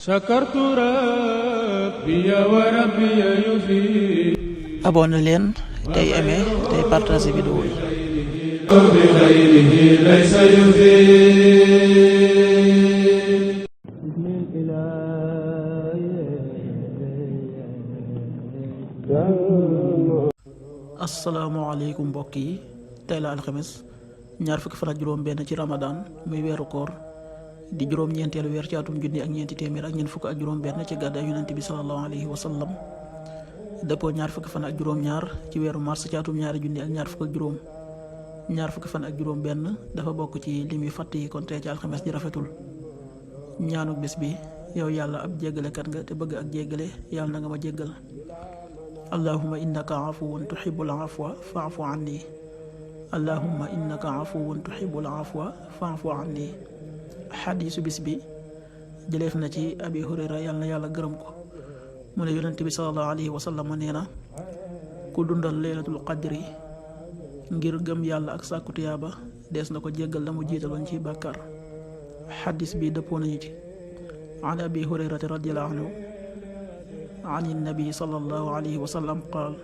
sakartu rabbi wa rabbi yufi. abonné leen tey aimé tey partagé vidéo yi. bi xayrihi laysa yufi. asalaamaaleykum mbokk yi, tey la alxames ñaar fukki fan ak juróom benn ci ramadan muy weeru koor di juróom-ñeenteelu weer ci atum junni ak ñeenti téeméer ak ñeent fukk ak juróom benn ci gàddaay yonent bi sallallahu alayhi wa sallam dëppoo ñaar fukki fan ak juróom ñaar ci weeru mars ci atum ñaari junni ak ñaar fukk ak juróom. ñaar fukki fan ak juróom benn dafa bokk ci lim yu fàtt yi, kon tey ci alxames ji rafetul. ñaanu bés bi: yow yàlla ab jéggalekat nga te bëgg ak jéggale, yàlla na nga ma jéggal. allahumma innaka afuwun tuhibbul afwa fa'fu anni. allahumma innaka afuwun tuhibbul afwa fa'fu anni. xadiisu bis bi jëleef na ci abi hurayra, yàlla na yàlla gërëm ko, mu ne yonent bi sallallahu alayhi wa sallam nee na, ku dundal laylatul qadri ngir gëm yàlla ak sàkku tiyaaba, dees na ko jéggal la mu jiitaloon ci bàkkaar. xadis bi dëppoo nañu ci an abi hurayrata radiyallahu anhu an nabi sallallahu alayhi wa sallam qaal: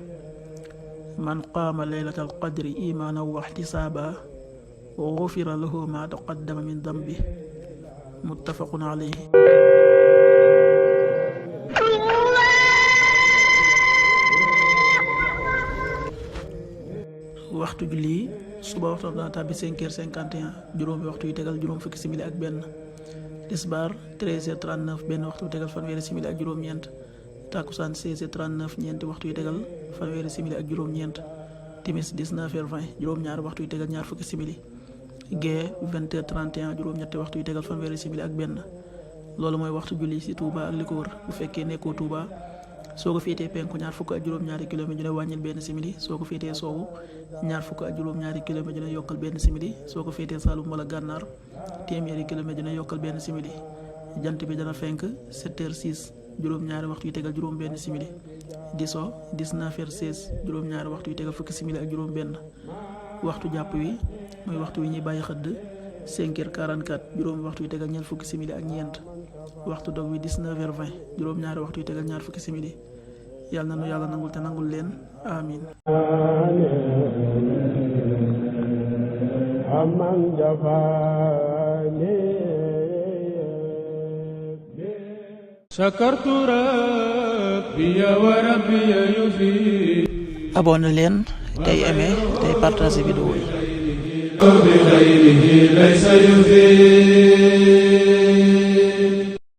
man qaama laylatal qadri imaanan wa ihtisaaba gufira lahu ma taqaddama min dambi. muttafaqun alayhi. waxtu julli suba waxtu dana tàbbi 5h51, juróomi waxtu yu tegal juróom fukki simili ak benn. tisbaar 13h39, benn waxtu yu tegal fanweeri simili ak juróom-ñeent. takkusaan 16h39, ñeenti waxtu yu tegal fanweeri simili ak juróom-ñeent. timis 19h20, juróom-ñaari waxtu yu tegal ñaar fukki simili. gee 20h31, juróom-ñetti waxtu yu tegal fanweeri simili ak benn. loolu mooy waxtu julli ci Touba ak li ko wër. bu fekkee nekkoo Touba, soo ko féetee penku ñaar fukk ak juróom-ñaari kilomètre dina wàññil benn simili. soo ko féetee soowu ñaar fukk ak juróom-ñaari kilomètre dina yokkal benn simili. soo ko féetee Saalum wala Gànnaar téeméeri kilomètre dina yokkal benn simili. jant bi dana fenk 7h06, juróom-ñaari waxtu yu tegal juróom benn simili. di so 19h16, juróom-ñaari waxtu yu tegal fukki simili ak juróom benn. waxtu jàpp wi mooy waxtu wi ñuy bàyyi xëdd 5h44, juróomi waxtu yu tegal ñeent fukki simili ak ñeent. waxtu dog wi 19h20, juróom-ñaari waxtu yu tegal ñaar fukki simili. yàlla na nu yàlla nangul te nangul leen, amin. sakartu rabbi wa rabbi yufi. abonné leen tey aimé tey partagé vidéo yi. bi xayrihi laysa yufi.